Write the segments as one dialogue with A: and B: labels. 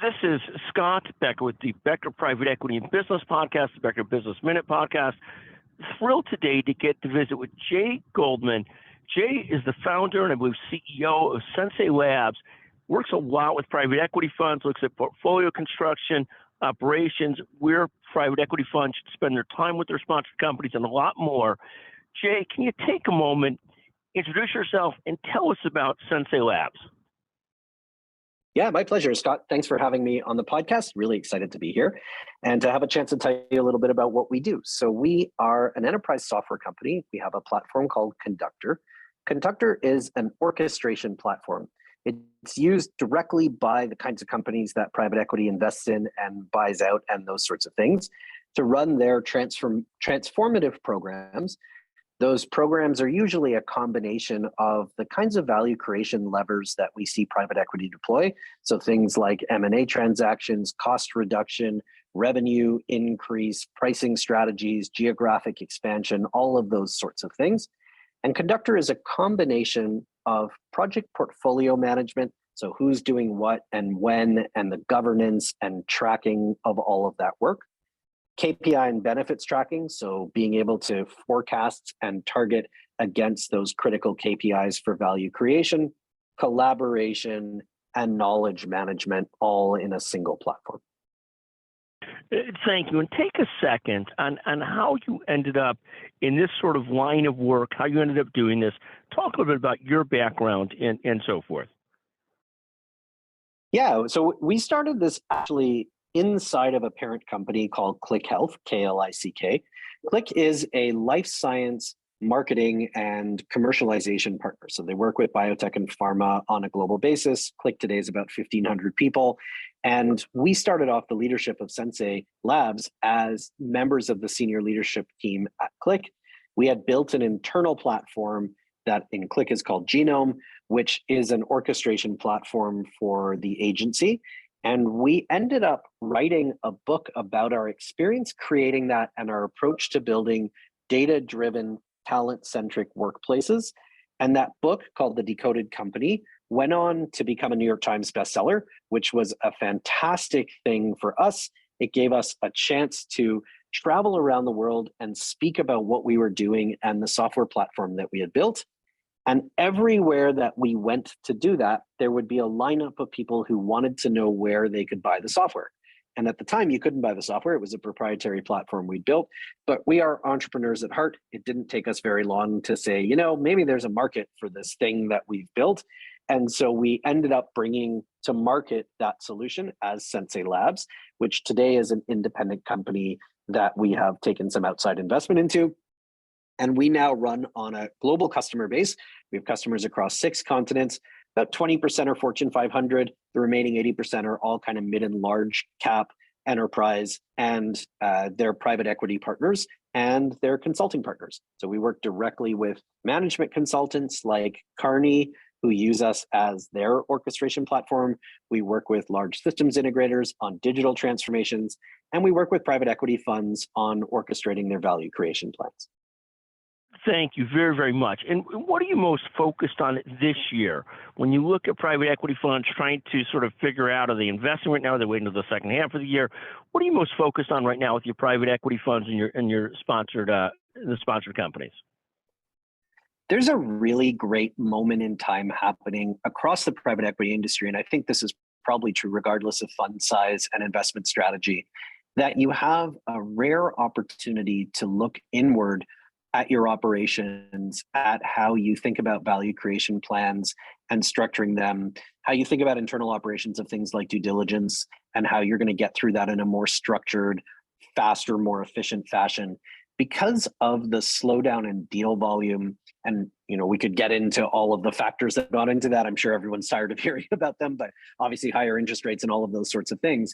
A: This is Scott Becker with the Becker Private Equity and Business Podcast, the Becker Business Minute Podcast. Thrilled today to get to visit with Jay Goldman. Jay is the founder and I believe CEO of Sensei Labs, works a lot with private equity funds, looks at portfolio construction, operations, where private equity funds should spend their time with their sponsored companies, and a lot more. Jay, can you take a moment, introduce yourself, and tell us about Sensei Labs?
B: Yeah, my pleasure, Scott. Thanks for having me on the podcast. Really excited to be here and to have a chance to tell you a little bit about what we do. So we are an enterprise software company. We have a platform called Conductor. Conductor is an orchestration platform. It's used directly by the kinds of companies that private equity invests in and buys out and those sorts of things to run their transformative programs. Those programs are usually a combination of the kinds of value creation levers that we see private equity deploy. So things like M&A transactions, cost reduction, revenue increase, pricing strategies, geographic expansion, all of those sorts of things. And Conductor is a combination of project portfolio management, so who's doing what and when, and the governance and tracking of all of that work. KPI and benefits tracking, so being able to forecast and target against those critical KPIs for value creation, collaboration, and knowledge management, all in a single platform.
A: Thank you. And take a second on how you ended up in this sort of line of work, how you ended up doing this. Talk a little bit about your background and so forth.
B: Yeah, so we started this actually inside of a parent company called Click Health, K-L-I-C-K. Click is a life science marketing and commercialization partner. So they work with biotech and pharma on a global basis. Click today is about 1,500 people. And we started off the leadership of Sensei Labs as members of the senior leadership team at Click. We had built an internal platform that in Click is called Genome, which is an orchestration platform for the agency. And we ended up writing a book about our experience creating that and our approach to building data-driven, talent-centric workplaces. And that book, called The Decoded Company, went on to become a New York Times bestseller, which was a fantastic thing for us. It gave us a chance to travel around the world and speak about what we were doing and the software platform that we had built. And everywhere that we went to do that, there would be a lineup of people who wanted to know where they could buy the software. And at the time, you couldn't buy the software. It was a proprietary platform we built, but we are entrepreneurs at heart. It didn't take us very long to say, maybe there's a market for this thing that we've built. And so we ended up bringing to market that solution as Sensei Labs, which today is an independent company that we have taken some outside investment into. And we now run on a global customer base. We have customers across 6 continents. About 20% are Fortune 500. The remaining 80% are all kind of mid and large cap enterprise, and their private equity partners and their consulting partners. So we work directly with management consultants like Kearney, who use us as their orchestration platform. We work with large systems integrators on digital transformations, and we work with private equity funds on orchestrating their value creation plans.
A: Thank you very, very much. And what are you most focused on this year? When you look at private equity funds trying to sort of figure out, are they investing right now? Are they waiting until the second half of the year? What are you most focused on right now with your private equity funds and your sponsored the sponsored companies?
B: There's a really great moment in time happening across the private equity industry, and I think this is probably true regardless of fund size and investment strategy, that you have a rare opportunity to look inward at your operations, at how you think about value creation plans and structuring them, how you think about internal operations of things like due diligence, and how you're going to get through that in a more structured, faster, more efficient fashion. Because of the slowdown in deal volume, and we could get into all of the factors that got into that. I'm sure everyone's tired of hearing about them, but obviously higher interest rates and all of those sorts of things.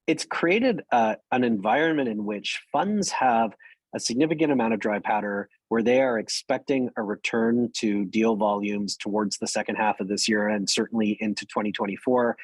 B: It's created an environment in which funds have a significant amount of dry powder where they are expecting a return to deal volumes towards the second half of this year and certainly into 2024.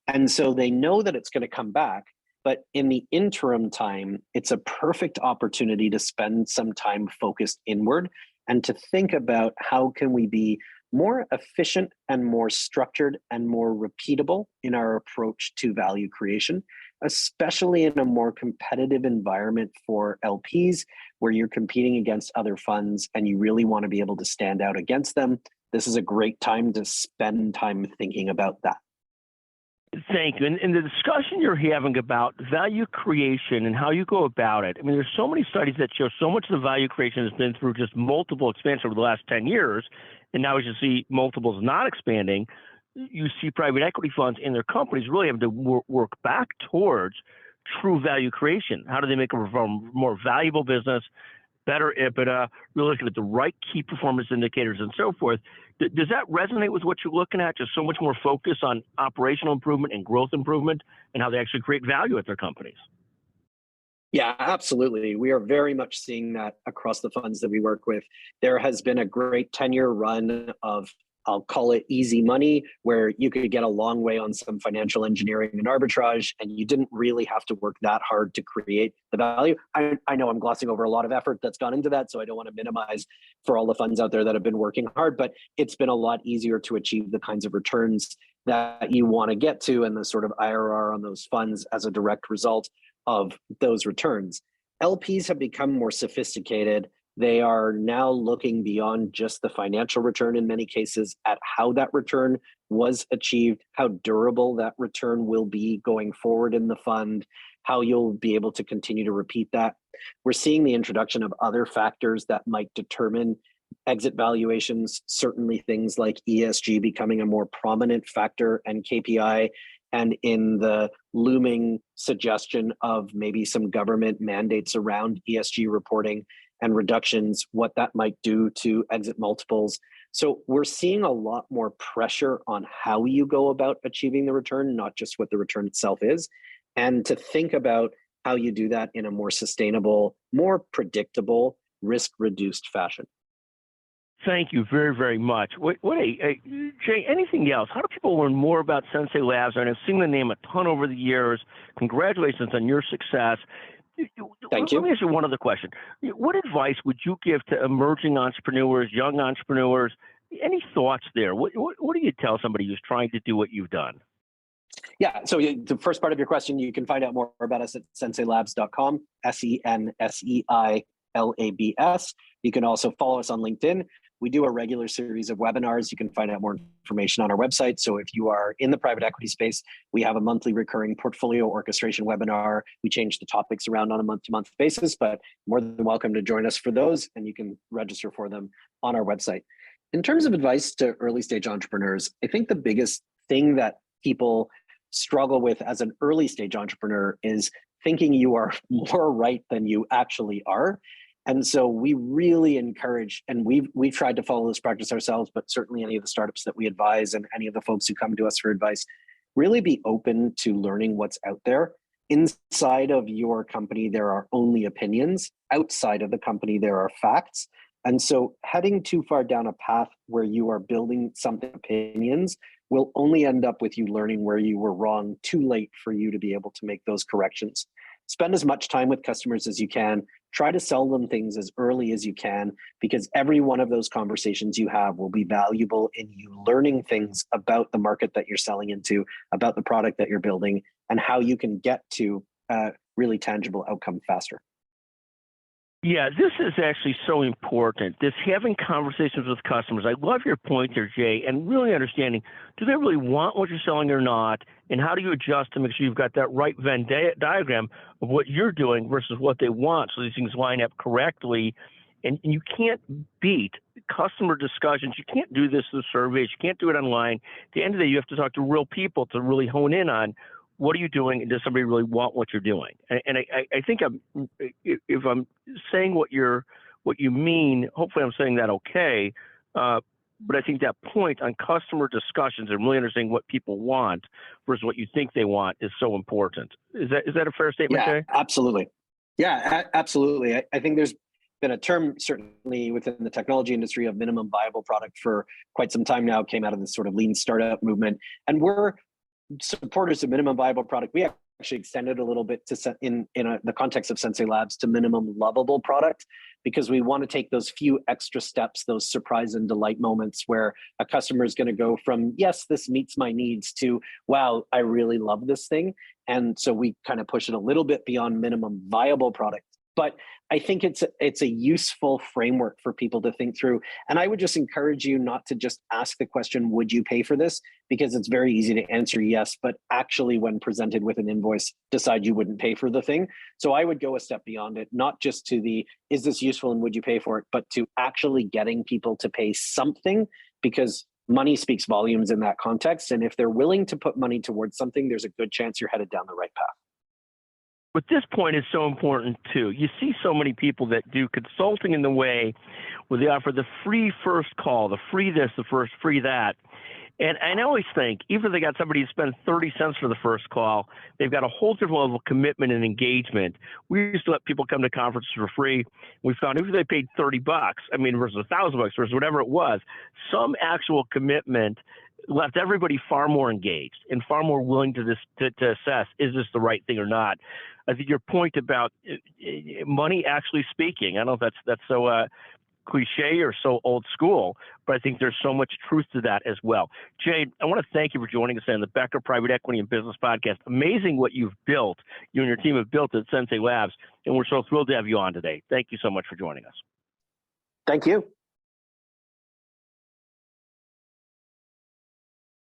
B: And so they know that it's going to come back. But in the interim time, it's a perfect opportunity to spend some time focused inward and to think about how can we be more efficient and more structured and more repeatable in our approach to value creation, especially in a more competitive environment for LPs where you're competing against other funds and you really want to be able to stand out against them. This is a great time to spend time thinking about that.
A: Thank you. And the discussion you're having about value creation and how you go about it, I mean, there's so many studies that show so much of the value creation has been through just multiple expansion over the last 10 years. And now as you see multiples not expanding, you see private equity funds in their companies really having to work back towards true value creation. How do they make a more valuable business, better EBITDA, really looking at the right key performance indicators and so forth? Does that resonate with what you're looking at? Just so much more focus on operational improvement and growth improvement and how they actually create value at their companies?
B: Yeah, absolutely. We are very much seeing that across the funds that we work with. There has been a great 10-year run of, I'll call it easy money, where you could get a long way on some financial engineering and arbitrage, and you didn't really have to work that hard to create the value. I know I'm glossing over a lot of effort that's gone into that, so I don't want to minimize for all the funds out there that have been working hard, but it's been a lot easier to achieve the kinds of returns that you want to get to and the sort of IRR on those funds as a direct result of those returns. LPs have become more sophisticated. They are now looking beyond just the financial return in many cases at how that return was achieved, how durable that return will be going forward in the fund, how you'll be able to continue to repeat that. We're seeing the introduction of other factors that might determine exit valuations, certainly things like ESG becoming a more prominent factor and KPI, and in the looming suggestion of maybe some government mandates around ESG reporting and reductions, what that might do to exit multiples. So we're seeing a lot more pressure on how you go about achieving the return, not just what the return itself is, and to think about how you do that in a more sustainable, more predictable, risk-reduced fashion.
A: Thank you very, very much. Jay, anything else? How do people learn more about Sensei Labs? I've seen the name a ton over the years. Congratulations on your success.
B: Thank you.
A: Let me ask you one other question. What advice would you give to emerging entrepreneurs, young entrepreneurs? Any thoughts there? What do you tell somebody who's trying to do what you've done?
B: Yeah, so the first part of your question, you can find out more about us at senseilabs.com, SENSEILABS. You can also follow us on LinkedIn. We do a regular series of webinars. You can find out more information on our website. So if you are in the private equity space, we have a monthly recurring portfolio orchestration webinar. We change the topics around on a month-to-month basis, but more than welcome to join us for those, and you can register for them on our website. In terms of advice to early stage entrepreneurs, I think the biggest thing that people struggle with as an early stage entrepreneur is thinking you are more right than you actually are. And so we really encourage, and we've tried to follow this practice ourselves, but certainly any of the startups that we advise and any of the folks who come to us for advice, really be open to learning what's out there. Inside of your company, there are only opinions. Outside of the company, there are facts. And so heading too far down a path where you are building something opinions will only end up with you learning where you were wrong too late for you to be able to make those corrections. Spend as much time with customers as you can. Try to sell them things as early as you can, because every one of those conversations you have will be valuable in you learning things about the market that you're selling into, about the product that you're building, and how you can get to a really tangible outcome faster.
A: Yeah, this is actually so important. This having conversations with customers. I love your point there, Jay, and really understanding, do they really want what you're selling or not? And how do you adjust to make sure you've got that right Venn diagram of what you're doing versus what they want, so these things line up correctly? And you can't beat customer discussions. You can't do this through surveys. You can't do it online. At the end of the day, you have to talk to real people to really hone in on what are you doing, and does somebody really want what you're doing? And I think if I'm saying what you mean, hopefully I'm saying that okay. But I think that point on customer discussions and really understanding what people want versus what you think they want is so important. Is that a fair statement,
B: Yeah,
A: Jay?
B: absolutely. Yeah, absolutely. I think there's been a term certainly within the technology industry of minimum viable product for quite some time now. It came out of this sort of lean startup movement, and we're supporters of minimum viable product. We actually extended a little bit to the context of Sensei Labs to minimum lovable product, because we want to take those few extra steps, those surprise and delight moments where a customer is going to go from, yes, this meets my needs, to, wow, I really love this thing. And so we kind of push it a little bit beyond minimum viable product. But I think it's a useful framework for people to think through. And I would just encourage you not to just ask the question, would you pay for this? Because it's very easy to answer yes, but actually when presented with an invoice, decide you wouldn't pay for the thing. So I would go a step beyond it, not just to the, is this useful and would you pay for it, but to actually getting people to pay something, because money speaks volumes in that context. And if they're willing to put money towards something, there's a good chance you're headed down the right path.
A: But this point is so important too. You see so many people that do consulting in the way where they offer the free first call, the free this, the first free that. And I always think, even if they got somebody to spend 30 cents for the first call, they've got a whole different level of commitment and engagement. We used to let people come to conferences for free. We found if they paid $30, versus $1,000 versus whatever it was, some actual commitment left everybody far more engaged and far more willing to assess, is this the right thing or not? I think your point about money actually speaking, I don't know if that's so cliche or so old school, but I think there's so much truth to that as well. Jay, I want to thank you for joining us on the Becker Private Equity and Business Podcast. Amazing what you've built, you and your team have built at Sensei Labs, and we're so thrilled to have you on today. Thank you so much for joining us.
B: Thank you.